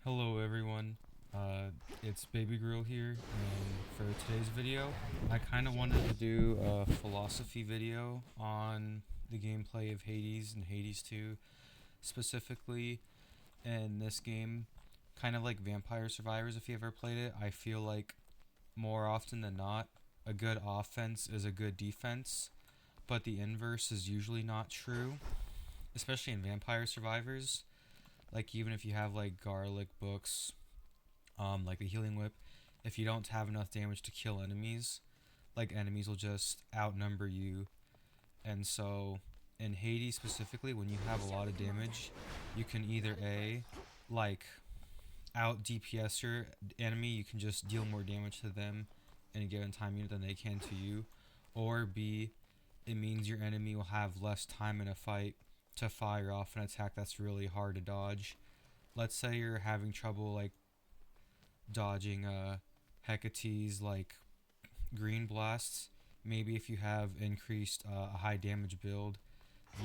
Hello everyone, it's Baby Girl here, and for today's video, I kind of wanted to do a philosophy video on the gameplay of Hades and Hades 2. Specifically, in this game, kind of like Vampire Survivors if you ever played it, I feel like more often than not, a good offense is a good defense, but the inverse is usually not true, especially in Vampire Survivors. Like even if you have like garlic books, like the healing whip, if you don't have enough damage to kill enemies, like enemies will just outnumber you. And so in Hades specifically, when you have a lot of damage, you can either like out DPS your enemy, you can just deal more damage to them in a given time unit than they can to you, or B, it means your enemy will have less time in a fight to fire off an attack that's really hard to dodge. Let's say you're having trouble like dodging Hecate's like green blasts. Maybe if you have increased a high damage build,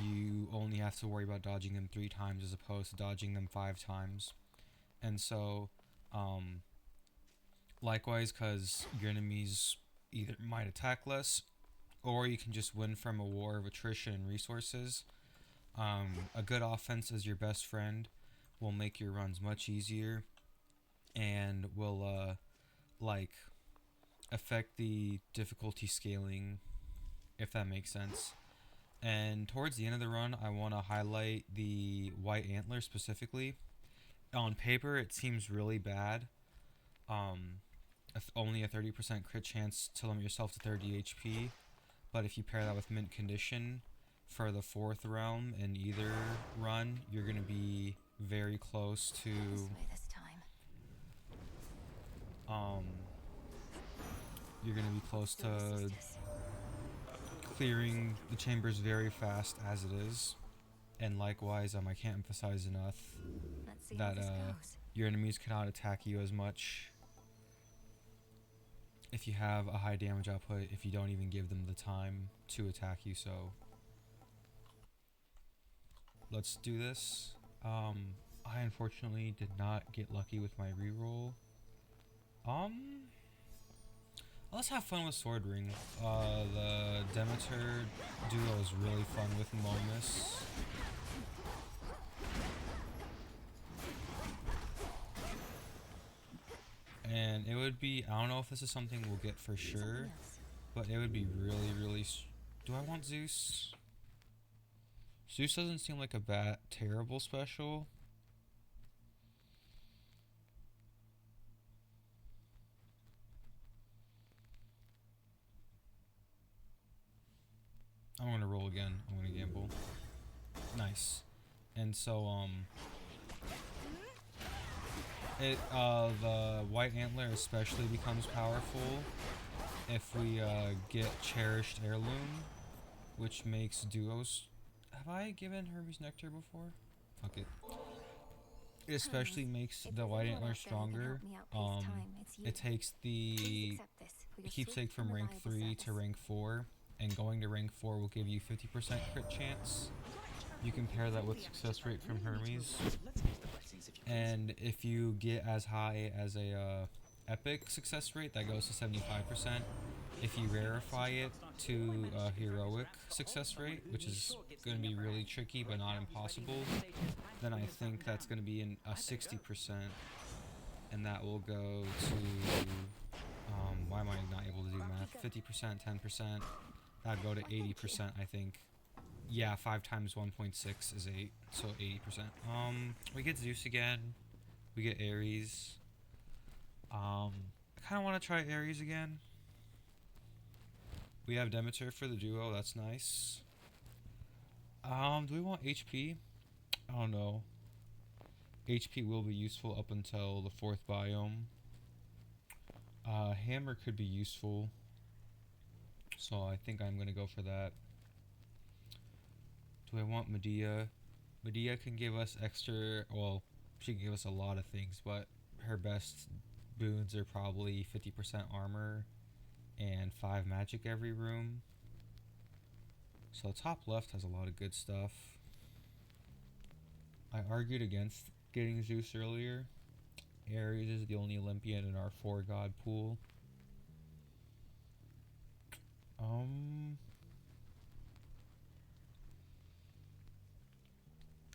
you only have to worry about dodging them 3 times as opposed to dodging them 5 times. And so, likewise, because your enemies either might attack less, or you can just win from a war of attrition and resources. A good offense as your best friend will make your runs much easier and will like affect the difficulty scaling, if that makes sense. And towards the end of the run, I want to highlight the white antler specifically. On paper, it seems really bad. Only a 30% crit chance to limit yourself to 30 HP. But if you pair that with mint condition for the 4th realm in either run, you're going to be very close to um you're going to be close to clearing the chambers very fast as it is. And likewise, I can't emphasize enough that your enemies cannot attack you as much if you have a high damage output, if you don't even give them the time to attack you. So let's do this. I unfortunately did not get lucky with my reroll. Let's have fun with Sword Ring. The Demeter duo is really fun with Momus. And it would be, I don't know if this is something we'll get for sure, but it would be really, do I want Zeus? Zeus doesn't seem like a terrible special. I'm gonna roll again. I'm gonna gamble. Nice. And so, the white antler especially becomes powerful if we get cherished heirloom, which makes duos. Have I given Hermes Nectar before? Fuck it. It especially makes the white antler stronger. It takes the keepsake from rank 3 to rank 4, and going to rank 4 will give you 50% crit chance. You can pair that with success rate from Hermes, and if you get as high as a epic success rate, that goes to 75%. If you rarefy it to a heroic success rate, which is going to be really tricky but not impossible, then I think that's going to be in a 60%, and that will go to why am I not able to do math? 50%, 10%. That'd go to 80%, I think. Yeah, 5 times 1.6 is 8, so 80%. We get Zeus again. We get Ares. I kind of want to try Ares again. We have Demeter for the duo, that's nice. Do we want HP? I don't know. HP will be useful up until the 4th biome. Hammer could be useful, so I think I'm gonna go for that. Do I want Medea? Medea can give us extra, well, she can give us a lot of things, but her best boons are probably 50% armor and 5 magic every room. So top left has a lot of good stuff. I argued against getting Zeus earlier. Ares is the only Olympian in our 4-god pool.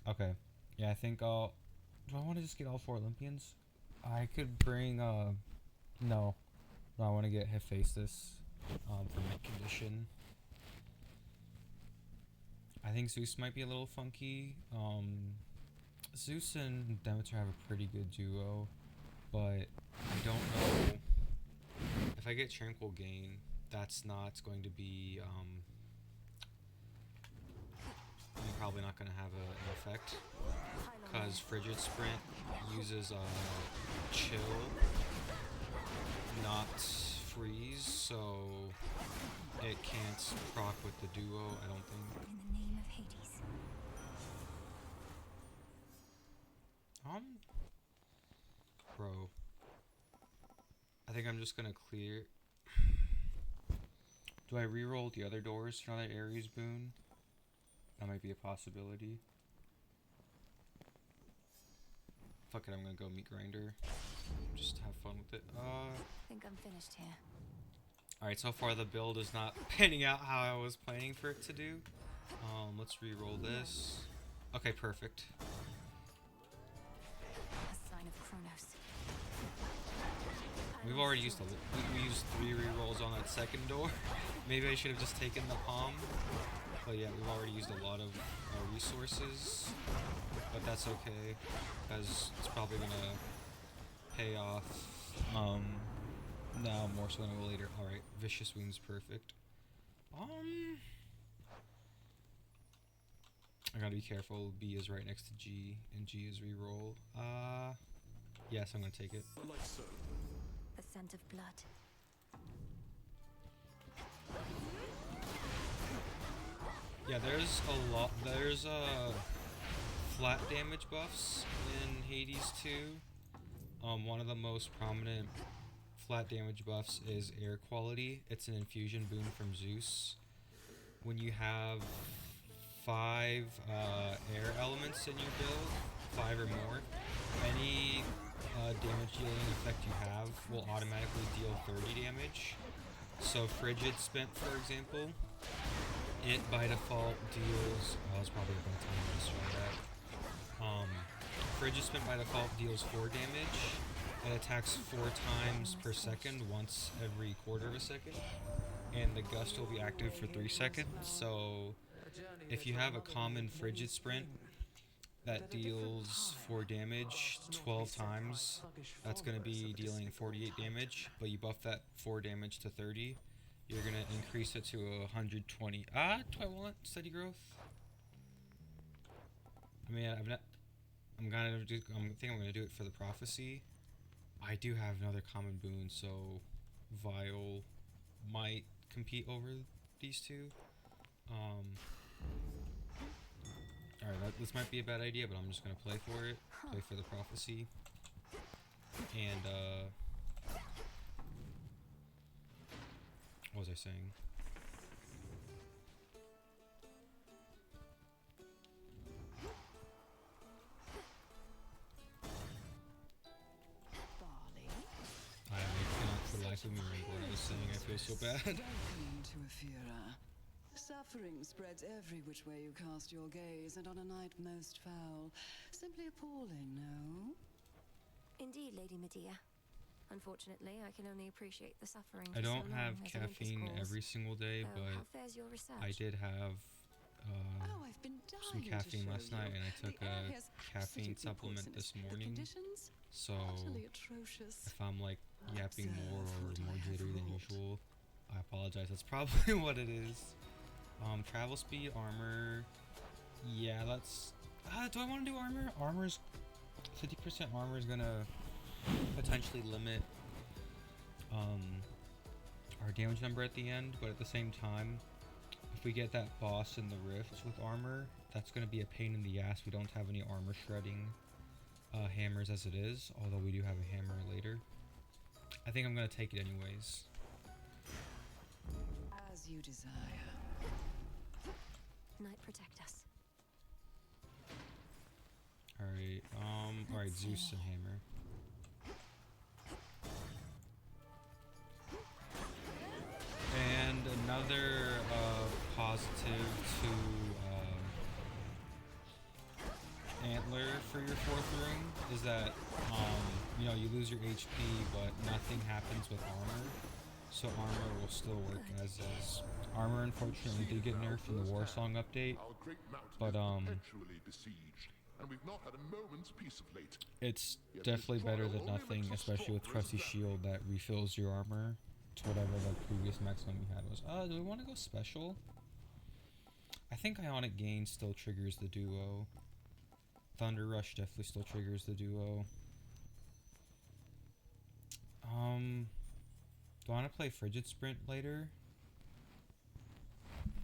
Okay. Yeah, I think I'll... Do I want to just get all 4 Olympians? I could bring, No. No, I want to get Hephaestus, for my condition. I think Zeus might be a little funky. Zeus and Demeter have a pretty good duo, but I don't know if I get Tranquil Gain, that's not going to be, I'm probably not going to have an effect, because Frigid Sprint uses, Chill, not Freeze, so it can't proc with the duo, I don't think. In the name of Hades. Bro. I think I'm just gonna clear. Do I reroll the other doors for another Ares boon? That might be a possibility. Fuck it, I'm gonna go meet Grinder. Just have fun with it. I think I'm finished here. Alright, so far the build is not panning out how I was planning for it to do. Let's re-roll this. Okay, perfect. A sign of Kronos. We've already used we used 3 re-rolls on that second door. Maybe I should have just taken the palm. But yeah, we've already used a lot of resources. But that's okay, because it's probably gonna pay off now more so than it will later. Alright, Vicious Wound's perfect. I gotta be careful. B is right next to G, and G is reroll. Yes, I'm gonna take it. The scent of blood. Yeah, there's flat damage buffs in Hades 2. One of the most prominent flat damage buffs is air quality. It's an infusion boon from Zeus. When you have 5 air elements in your build, 5 or more, any damage dealing effect you have will automatically deal 30 damage. So Frigid Spent, for example, it by default deals... Oh, it's probably a bad time to destroy that. Frigid Spent by default deals 4 damage. It attacks 4 times per second, once every quarter of a second. And the Gust will be active for 3 seconds, so if you have a common Frigid Sprint that deals 4 damage 12 times, that's going to be dealing 48 damage, but you buff that 4 damage to 30, you're going to increase it to 120. Do I want steady growth? I mean, I think I'm going to do it for the prophecy. I do have another common boon, so Vial might compete over these two. Alright, this might be a bad idea, but I'm just gonna play for it. Play for the prophecy. And, what was I saying? I cannot for the life of me remember what I was saying. I feel so bad. Suffering spreads every which way you cast your gaze, and on a night most foul. Simply appalling, no? Indeed, Lady Medea. Unfortunately, I can only appreciate the suffering. I don't have caffeine every single day, but I did have some caffeine last night, and I took a caffeine supplement this morning. So if I'm like yapping more or more jittery than usual, I apologize. That's probably what it is. Travel speed, armor. Yeah, that's... do I want to do armor? Armor's... 50% armor is gonna potentially limit our damage number at the end, but at the same time, if we get that boss in the rifts with armor, that's gonna be a pain in the ass. We don't have any armor shredding hammers as it is, although we do have a hammer later. I think I'm gonna take it anyways. As you desire. Night protect us. Alright, Zeus and hammer. another positive to antler for your 4th ring is that you know, you lose your HP, but nothing happens with armor, so armor will still work as is. Armor unfortunately did get nerfed in the Warsong update, but and we've not had a moment's peace of late. it's definitely better than nothing, especially with Trusty Shield that refills your armor to whatever the previous maximum you had was. Do we want to go special? I think Ionic Gain still triggers the duo. Thunder Rush definitely still triggers the duo. Do I want to play Frigid Sprint later?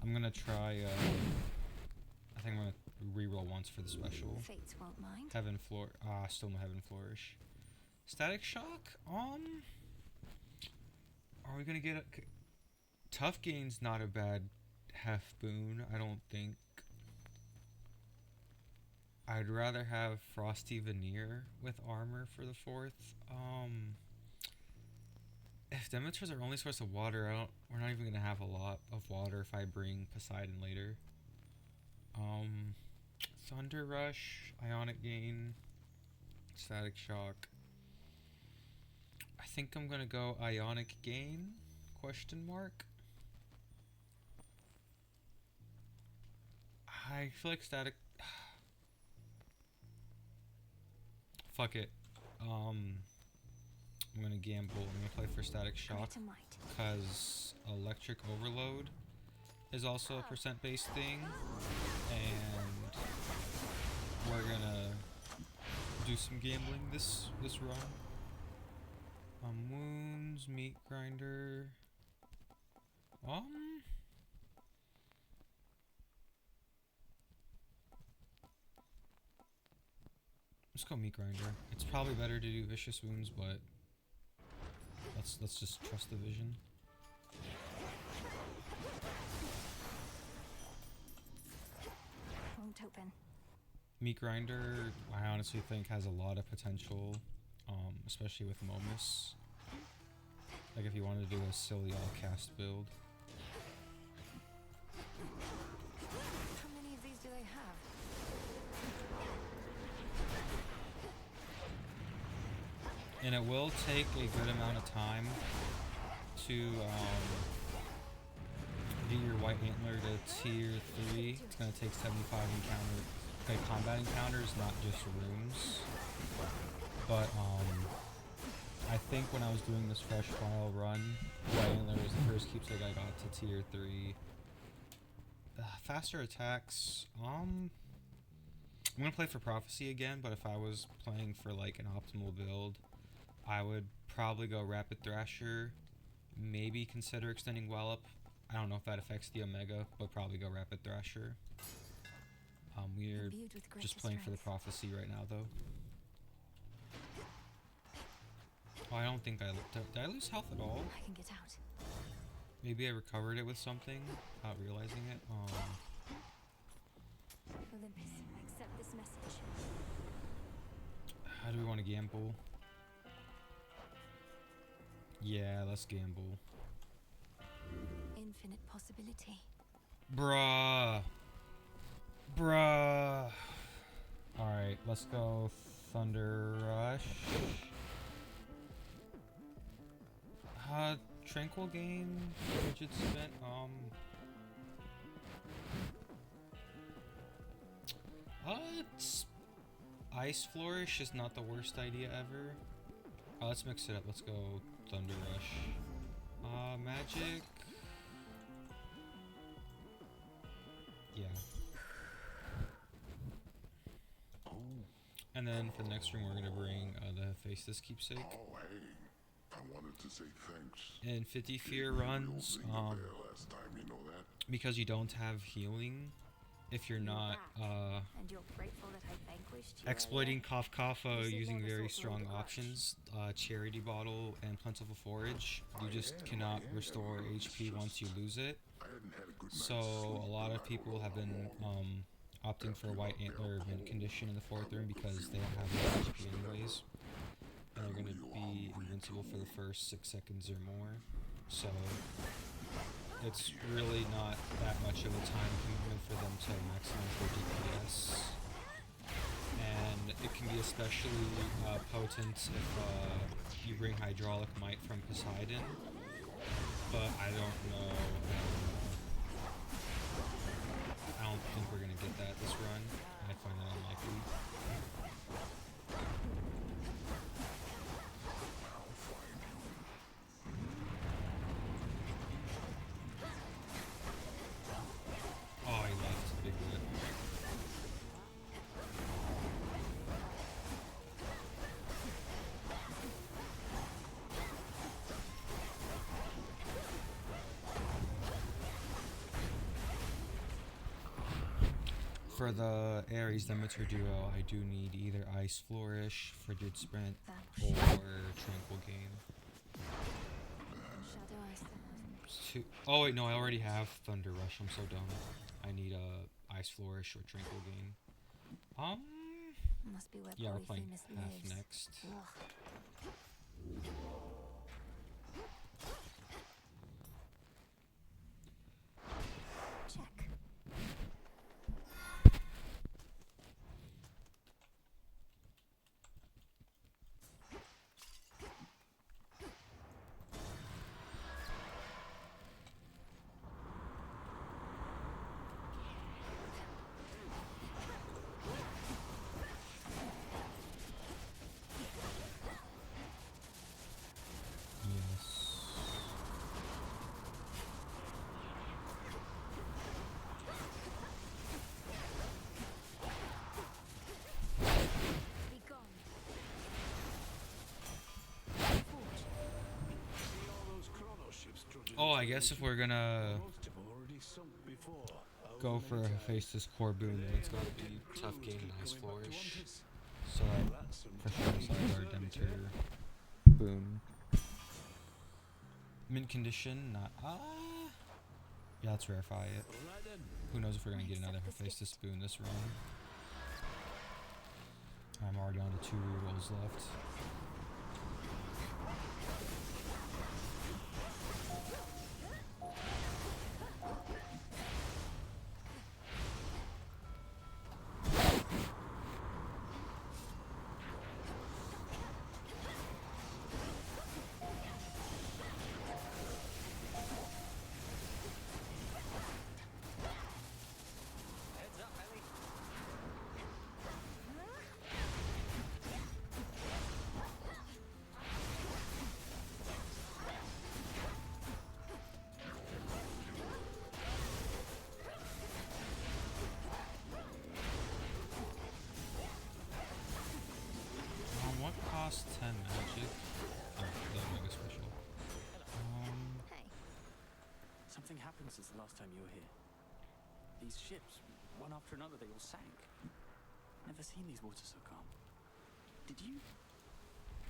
I'm gonna try, I think I'm gonna reroll once for the special. Fates won't mind. Heaven Floor, still no Heaven Flourish. Static Shock, are we gonna get a... Tough Gain's not a bad half boon, I don't think. I'd rather have Frosty Veneer with armor for the 4th. If Dementors are only source of water, we're not even gonna have a lot of water if I bring Poseidon later. Thunder Rush, Ionic Gain, Static Shock. I think I'm gonna go Ionic Gain, question mark. I feel like Static... Fuck it. I'm gonna gamble. I'm gonna play for Static Shock because Electric Overload is also a percent based thing, and we're gonna do some gambling this run. Wounds, Meat Grinder. Let's go Meat Grinder. It's probably better to do Vicious Wounds, but let's just trust the vision. Won't open. Meat Grinder, I honestly think has a lot of potential, especially with Momus. Like if you wanted to do a silly all-cast build. How many of these do they have? And it will take a good amount of time to get your White Antler to tier 3. It's going to take 75 combat encounters, not just rooms. But I think when I was doing this fresh trial run, White Antler was the first keepsake I got to tier 3. Faster attacks. I'm going to play for Prophecy again, but if I was playing for like an optimal build, I would probably go Rapid Thrasher, maybe consider extending Wallop. I don't know if that affects the Omega, but probably go Rapid Thrasher. We're just playing for the Prophecy right now, though. Oh, I don't think did I lose health at all? I can get out. Maybe I recovered it with something, without realizing it. Olympus, accept this message. How do we want to gamble? Yeah, let's gamble. Infinite possibility. Bruh. Alright, let's go Thunder Rush. Tranquil Gain, Rigid Spent, Ice Flourish is not the worst idea ever. Let's mix it up, let's go Thunder Rush. Magic. Yeah. And then for the next ring, we're gonna bring the Face This Keepsake. Oh, hey. I wanted to say thanks. In 50 Fear runs, Last time, you know that? because you don't have healing, if you're not And you're grateful that I vanquished you exploiting Cough Cough You seem using more very resourceful strong with the options, Charity Bottle and Plentiful Forage, you just cannot restore HP once you lose it. I hadn't had a good So night's sleep a lot in of I people don't have know been how long. opting for White Antler Mint Condition in the 4th room because they don't have much HP anyways. And they're going to be invincible for the first 6 seconds or more. So it's really not that much of a time commitment for them to maximize their DPS. And it can be especially potent if you bring Hydraulic Might from Poseidon. But I don't know. I don't think we're gonna get that this run. I find that unlikely. Oh, he left. Big whip. For the Ares Demeter duo, I do need either Ice Flourish, Frigid Sprint, or Tranquil Gain. Shadow Ice. Oh wait, no, I already have Thunder Rush. I'm so dumb. I need Ice Flourish or Tranquil Gain. Must be where Yeah, we're playing Polyphemus half lives. next. Ugh. Check. Yes. Be gone. Forge. Oh, I guess if we're gonna go for a Hephaestus core boon, then it's gonna be tough gain and Ice Flourish. So that for sure decides our Demeter boon. Mint condition, not yeah, let's verify it. Who knows if we're gonna get another Hephaestus boon this run. I'm already on to 2 rerolls left. What costs 10 magic? Oh, the mega special. Hey. Something happened since the last time you were here. These ships, one after another, they all sank. Never seen these waters so calm. Did you?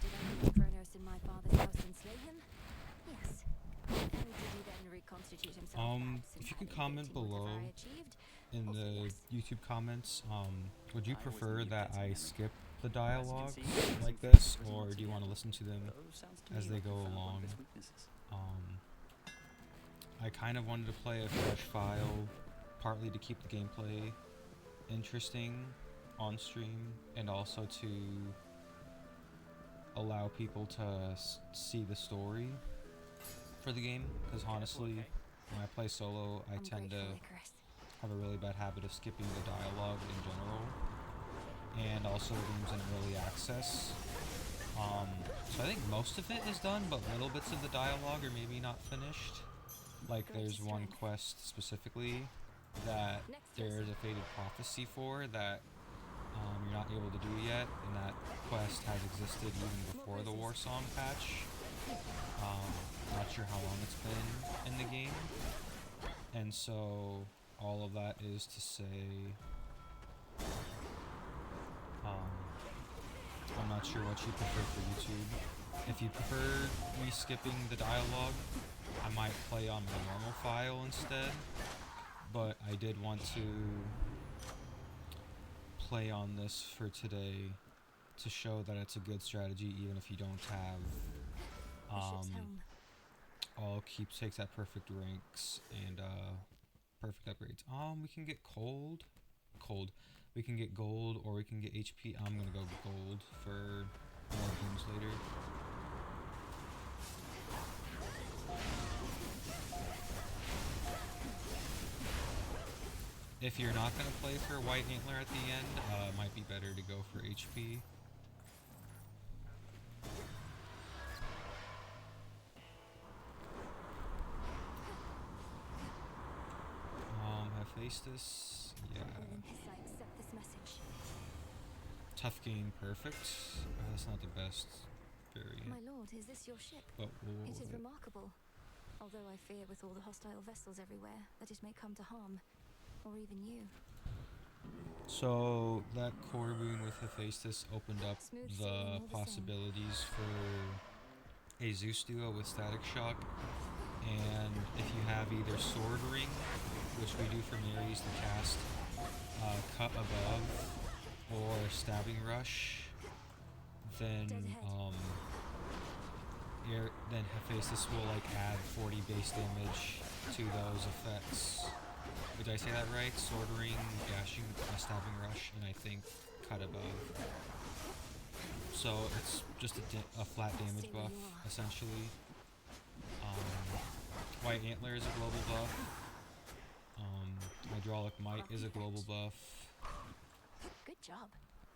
Did I meet Kronos in my father's house and slay him? Yes. And did he then reconstitute himself back If you could since comment having whatever below I achieved? in Also, the yes. YouTube comments, would you I always prefer knew that you'd I get some skip the As you can dialogue see, using like fate this, doesn't or once do you want to again. listen to them Though sounds to as me they like go you found one of along? his weaknesses. I kind of wanted to play a fresh file, partly to keep the gameplay interesting on stream, and also to allow people to see the story for the game, because honestly, when I play solo, I I'm tend to grateful, Icarus. have a really bad habit of skipping the dialogue in general, and also the game's in early access. So I think most of it is done, but little bits of the dialogue are maybe not finished. Like there's one quest specifically that there's a faded prophecy for that you're not able to do yet, and that quest has existed even before the War Song patch. Not sure how long it's been in the game, and so all of that is to say, I'm not sure what you prefer for YouTube. If you prefer me skipping the dialogue, I might play on my normal file instead, but I did want to play on this for today to show that it's a good strategy even if you don't have The ship's home. all keepsakes at perfect ranks and perfect upgrades. We can get cold. We can get gold or we can get HP. I'm gonna go gold for more boons later. If you're not gonna play for White Antler at the end, it might be better to go for HP. Hephaestus, yeah. I accept this message. Tough game, perfect. That's not the best variant. My lord, is this your ship? But we'll It is remarkable. Although I fear with all the hostile vessels everywhere that it may come to harm. Or even you. So that core boon with Hephaestus opened up Smooth the sailing all the same. possibilities for a Zeus duo with Static Shock. And if you have either Sword Ring, which we do for Ares to cast, Cut Above, or Stabbing Rush, then then Hephaestus will like add 40 base damage to those effects. Did I say that right? Sword Ring, Dashing, Stabbing Rush, and I think Cut Above. So it's just a flat damage buff, essentially. White Antler is a global buff. Hydraulic Might is a global buff. Good job.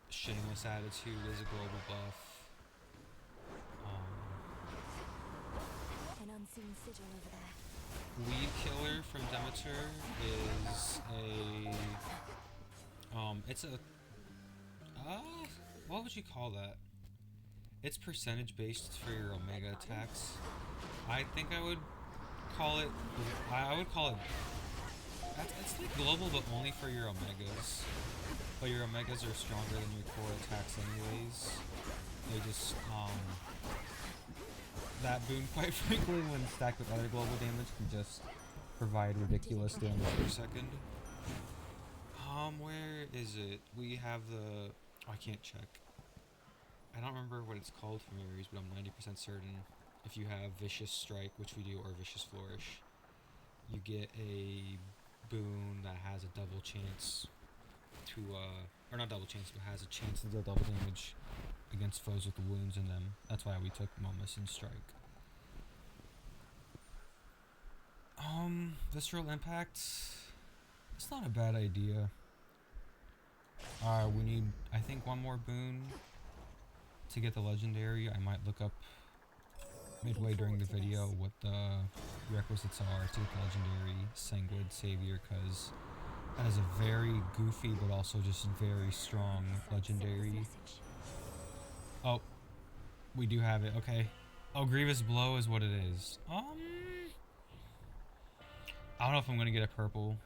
Shameless Attitude is a global buff. An unseen sigil over there. Weed Killer from Demeter is it's a, what would you call that? It's percentage based for your Omega attacks. I think I would call it, it's like global but only for your Omegas. But your Omegas are stronger than your core attacks anyways. They just, that boon, quite frankly, when stacked with other global damage, can just provide ridiculous damage per second. Where is it? We have the, I can't check. I don't remember what it's called from Ares, but I'm 90% certain if you have Vicious Strike, which we do, or Vicious Flourish, you get a boon that has a double chance to, or not double chance, but has a chance to deal double damage against foes with the wounds in them. That's why we took Momus and Strike. Visceral Impact, it's not a bad idea. We need, I think, one more boon to get the legendary. I might look up midway during the video what the requisites are to get the legendary Sanguid Savior, because that is a very goofy but also just very strong legendary. Oh, we do have it. Okay. Oh, Grievous Blow is what it is. I don't know if I'm gonna get a purple.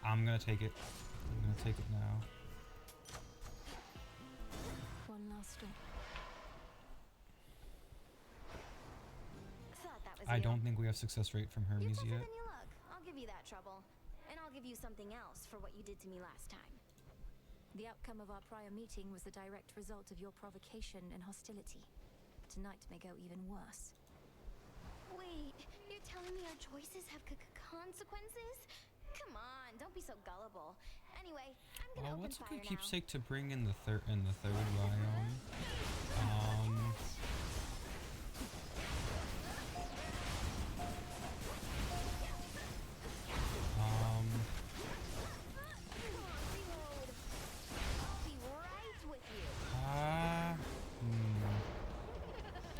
I'm gonna take it. I'm gonna take it now. One last stop. I don't think we have success rate from Hermes You're yet. tougher than you look. I'll give you that trouble. And I'll give you something else for what you did to me last time. The outcome of our prior meeting was the direct result of your provocation and hostility. Tonight may go even worse. Wait, you're telling me our choices have consequences? Come on, don't be so gullible. Anyway, I'm gonna open What's a fire good now. keepsake to bring in the third biome?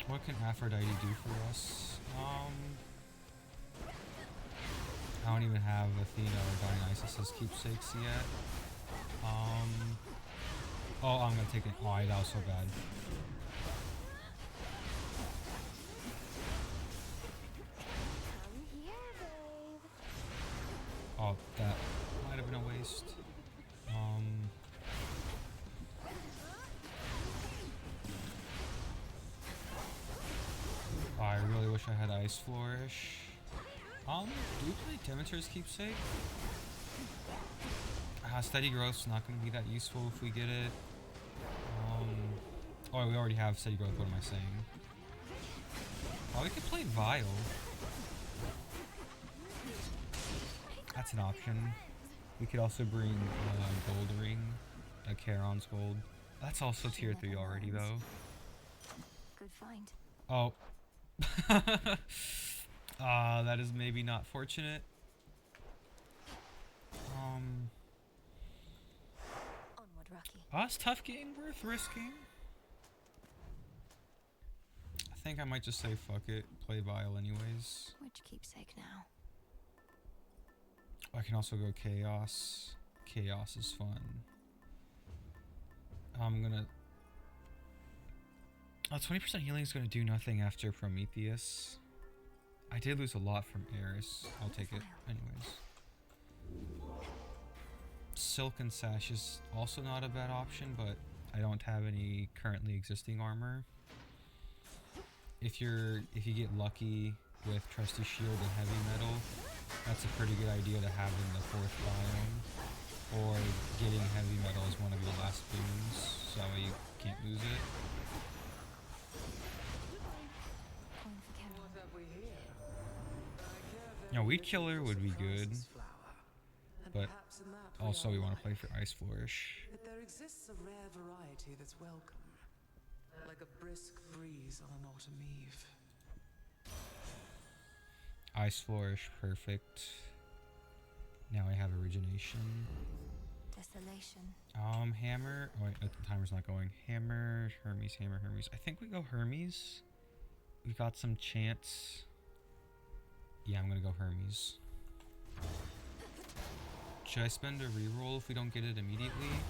What can Aphrodite do for us? I don't even have Athena or Dionysus' keepsakes yet. Oh, I'm gonna take it. Oh, that was so bad. Come here, babe. Oh, that might have been a waste. Oh, I really wish I had Ice Flourish. Do we play Demeter's Keepsake? Steady Growth's not going to be that useful if we get it. Oh, we already have Steady Growth, what am I saying? Oh, we could play Vile. That's an option. We could also bring Gold Ring, Charon's Gold. That's also tier 3 already, though. Good find. Oh. That is maybe not fortunate. Onward, Rocky. Is tough game worth risking? I think I might just say fuck it, play Vile anyways. Which keepsake now? I can also go Chaos. Chaos is fun. I'm gonna... 20% healing is gonna do nothing after Prometheus. I did lose a lot from Eris. I'll take it anyways. Silk and Sash is also not a bad option, but I don't have any currently existing armor. If you get lucky with Trusty Shield and Heavy Metal, that's a pretty good idea to have in the 4th biome. Or getting Heavy Metal as one of your last boons, so you can't lose it. You know, Weed Killer would be good, but also we want to play for Ice Flourish. But there exists a rare variety that's welcome, like a brisk breeze on an autumn eve. Ice Flourish, perfect. Now I have Origination. Desolation. Hammer. Oh wait, the timer's not going. Hammer, Hermes, Hammer, Hermes. I think we go Hermes. We've got some chance. Yeah, I'm gonna go Hermes. Should I spend a reroll if we don't get it immediately?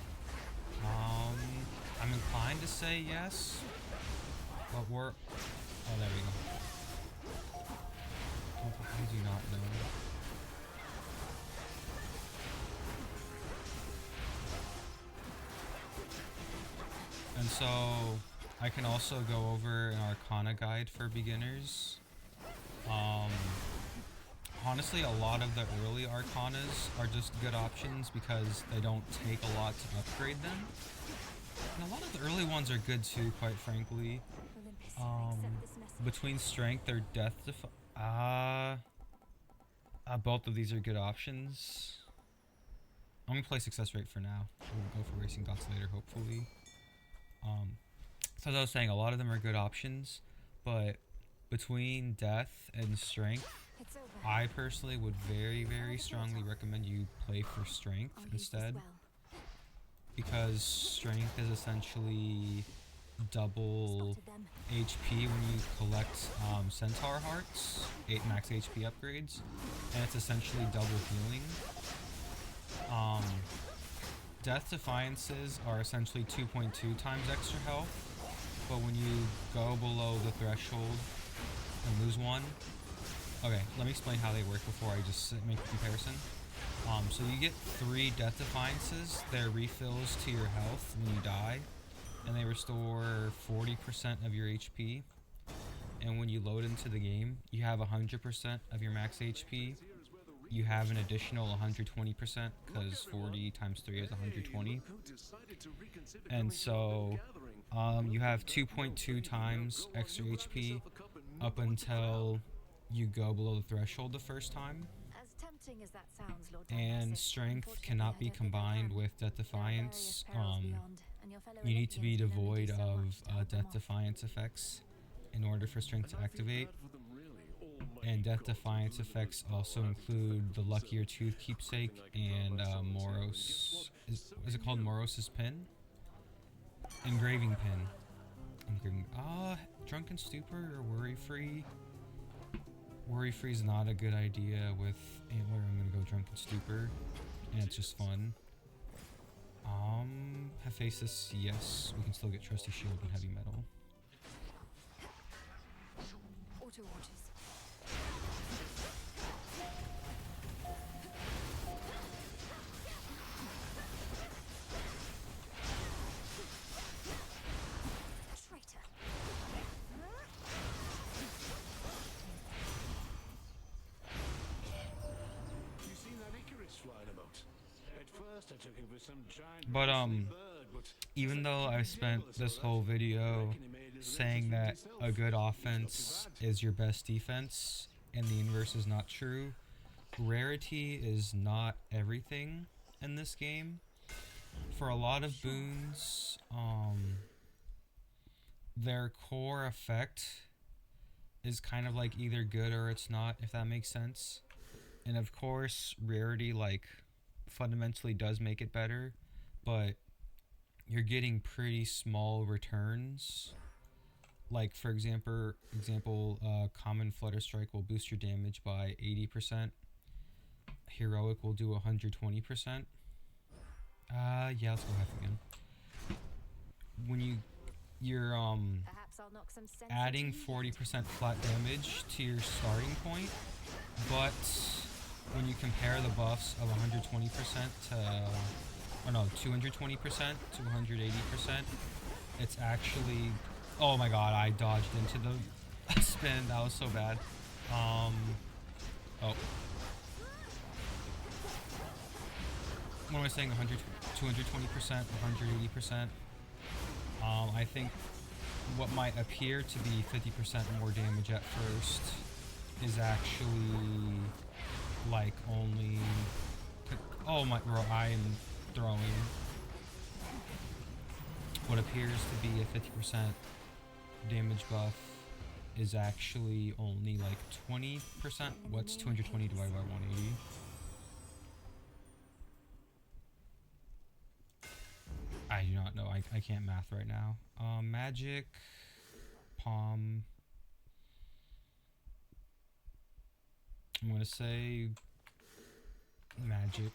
I'm inclined to say yes, but we're... Oh, there we go. Oh, I do not know. And so, I can also go over an Arcana guide for beginners. Honestly, a lot of the early Arcanas are just good options because they don't take a lot to upgrade them. And a lot of the early ones are good too, quite frankly. Between Strength or Death both of these are good options. I'm gonna play Success Rate for now. We'll go for Racing Dots later, hopefully. So as I was saying, a lot of them are good options, but between Death and Strength, I personally would very, very strongly recommend you play for Strength instead, because Strength is essentially double HP when you collect Centaur Hearts, 8 max HP upgrades, and it's essentially double healing. Death Defiances are essentially 2.2 times extra health, but when you go below the threshold and lose one... Okay, let me explain how they work before I just make a comparison. So you get 3 Death Defiances. They're refills to your health when you die, and they restore 40% of your HP. And when you load into the game, you have 100% of your max HP. You have an additional 120% because 40 times 3 is 120. And so you have 2.2 times extra HP up until you go below the threshold the first time. As tempting as that sounds, Lord And Dionysus, Strength cannot be combined with Death Defiance. You need to be Olympians can only devoid do so of much to hold them Death off. Defiance effects in order for Strength to activate. And Death Defiance effects also include the Luckier Tooth Keepsake and Moros. Is it called Moros's Pin? Engraving Pin. Drunken Stupor or Worry Free? Worry Free is not a good idea with Antler. I'm gonna go Drunken Stupor, and it's just fun. Hephaestus, yes, we can still get Trusty Shield and Heavy Metal. Auto watches. Traitor. You seen that Icarus flying about? At first I took him for some giant But ghostly bird, but even though I spent this whole video saying that a good offense is your best defense, and the inverse is not true. Rarity is not everything in this game. For a lot of boons, their core effect is kind of like either good or it's not, if that makes sense. And of course, rarity like fundamentally does make it better, but you're getting pretty small returns. Like for example, common flutter strike will boost your damage by 80%. Heroic will do 120%. Yeah, let's go half again. When you're Perhaps I'll knock some sense adding into you. 40% flat damage to your starting point, but when you compare the buffs of 120% to, or no, 220% to 180%, it's actually, oh my god, I dodged into the spin, that was so bad. Oh. What am I saying, 220%, 180%? I think what might appear to be 50% more damage at first is actually like only, oh my, bro, I am throwing. What appears to be a 50% damage buff is actually only like 20%. What's 220 divided by 180? I do not know. I can't math right now. Magic, palm. I'm gonna say magic.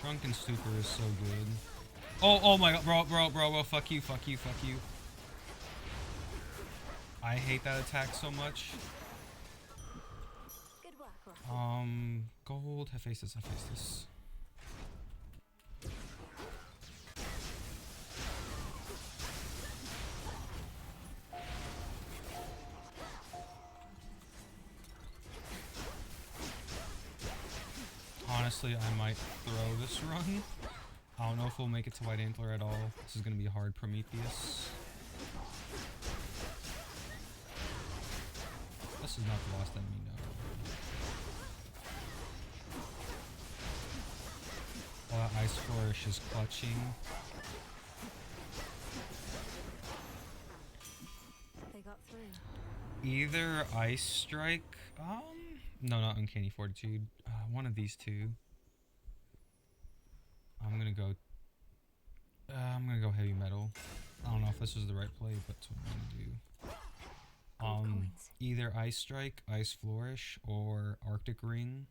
Drunken Stupor is so good. Oh my god, bro, fuck you. I hate that attack so much. Good work, Rocky. Gold, Hephaestus. Honestly, I might throw this run. I don't know if we'll make it to White Antler at all. This is gonna be a hard Prometheus. This is not the last enemy, no. Oh, that Ice Flourish is clutching. They got through. Either Ice Strike, no, not Uncanny Fortitude. One of these two. I'm gonna go Heavy Metal. I don't know if this was the right play, but that's what I'm gonna do. Either Ice Strike, Ice Flourish, or Arctic Ring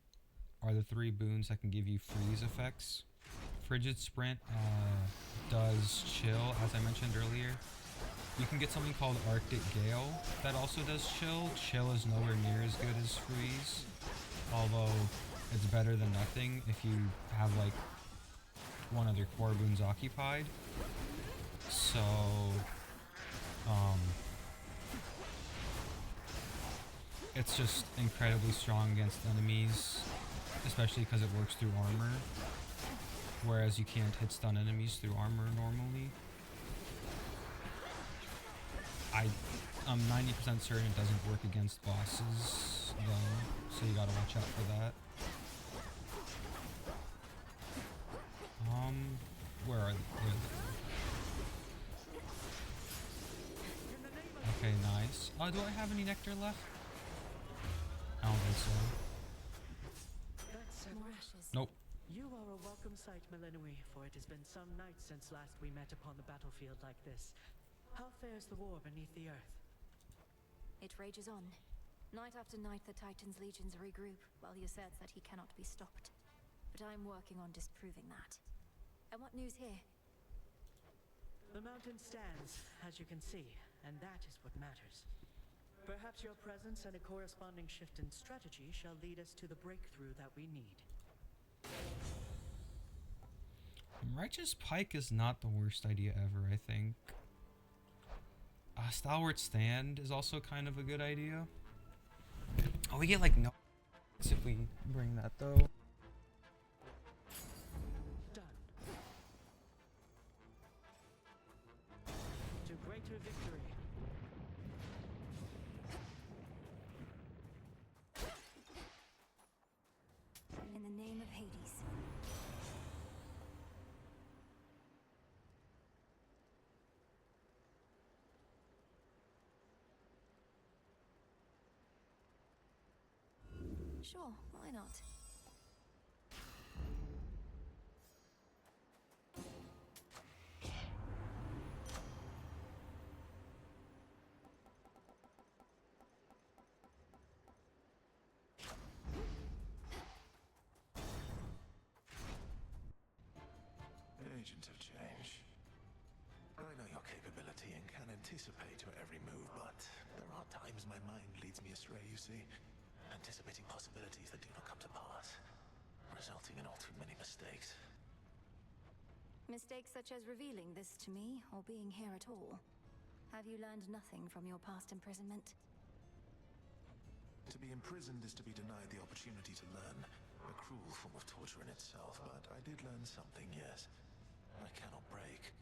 are the three boons that can give you freeze effects. Frigid Sprint does chill, as I mentioned earlier. You can get something called Arctic Gale that also does chill. Chill is nowhere near as good as freeze, although it's better than nothing if you have like one of your core boons occupied. So it's just incredibly strong against enemies, especially because it works through armor, whereas you can't hit stun enemies through armor normally. I'm 90% certain it doesn't work against bosses though, so you gotta watch out for that. Where are they? Okay, nice. Do I have any nectar left? I don't think so. More ashes. Nope. You are a welcome sight, Melenui, for it has been some nights since last we met upon the battlefield like this. How fares the war beneath the earth? It rages on. Night after night, the Titan's legions regroup, while he asserts that he cannot be stopped. But I'm working on disproving that. And what news here? The mountain stands, as you can see, and that is what matters. Perhaps your presence and a corresponding shift in strategy shall lead us to the breakthrough that we need. Righteous Pike is not the worst idea ever, I think. Stalwart Stand is also kind of a good idea. Oh, we get like no if we bring that though. Done. To greater victory. In the name of Hades. Sure, why not? Agents have changed. I know your capability and can anticipate your every move, but there are times my mind leads me astray, you see. Anticipating possibilities that do not come to pass, resulting in all too many mistakes. Mistakes such as revealing this to me, or being here at all. Have you learned nothing from your past imprisonment? To be imprisoned is to be denied the opportunity to learn. A cruel form of torture in itself, but I did learn something, yes. I cannot break.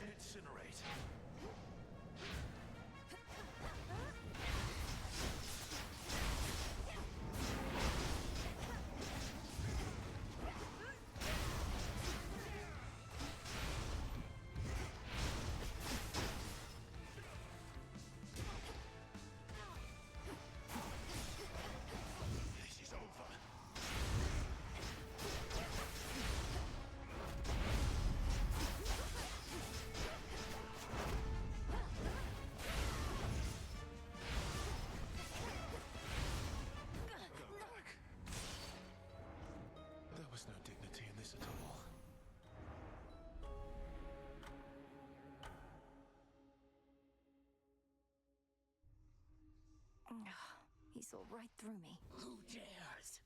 Incinerate. This is over. There was no dignity in this at all. He saw right through me. Who dares?